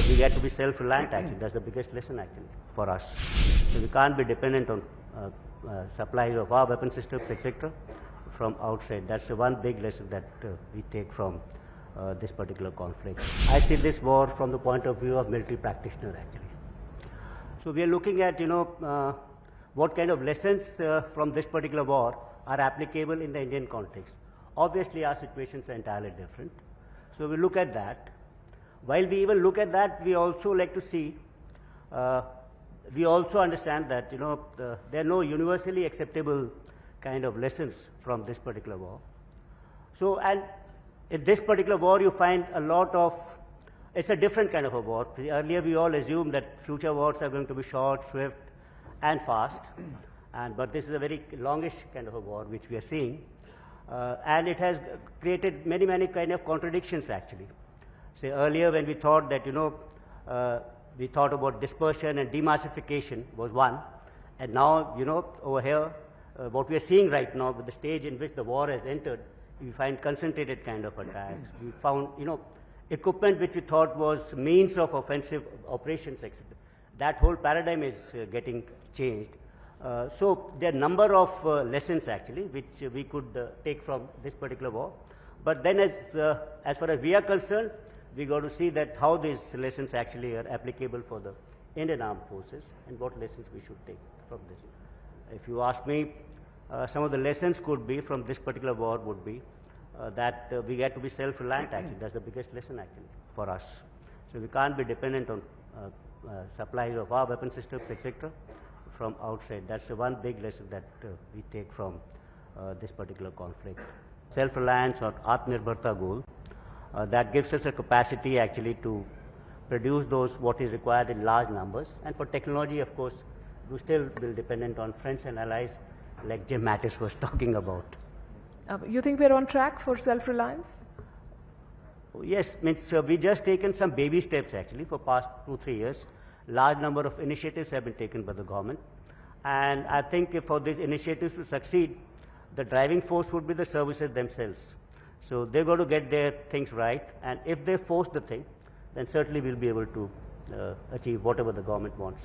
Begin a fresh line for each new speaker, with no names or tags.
we get to be self-reliant actually. That's the biggest lesson actually for us. So we can't be dependent on supplies of our weapon systems, etc. from outside. That's one big lesson that we take from this particular conflict. I see this war from the point of view of military practitioner actually. So we are looking at, what kind of lessons from this particular war are applicable in the Indian context. Obviously, our situations are entirely different. So we look at that. While we even look at that, we also like to see, we also understand that, there are no universally acceptable kind of lessons from this particular war. So, and in this particular war, you find a lot of, it's a different kind of a war. Earlier, we all assumed that future wars are going to be short, swift, and fast. But this is a very longish kind of a war, which we are seeing. And it has created many, many kind of contradictions, actually. Say, earlier, when we thought that, we thought about dispersion and demassification was one. And now, over here, what we are seeing right now with the stage in which the war has entered, we find concentrated kind of attacks. We found, equipment which we thought was means of offensive operations, etc. That whole paradigm is getting changed. So there are a number of lessons actually which we could take from this particular war. But then as far as we are concerned, we got to see that how these lessons actually are applicable for the Indian Armed Forces and what lessons we should take from this. If you ask me, some of the lessons could be from this particular war would be that we get to be self-reliant actually. That's the biggest lesson actually for us. So we can't be dependent on supplies of our weapon systems, etc. from outside. That's one big lesson that we take from this particular conflict. Self-reliance or Atmanirbharta goal, that gives us a capacity actually to produce those what is required in large numbers. And for technology, of course, we still will dependent on friends and allies like Jim Mattis was talking about.
You think we're on track for self-reliance?
Yes, means we just taken some baby steps actually for past 2-3 years. Large number of initiatives have been taken by the government. And I think if for these initiatives to succeed, the driving force would be the services themselves. So they've got to get their things right. And if they force the thing, then certainly we'll be able to achieve whatever the government wants.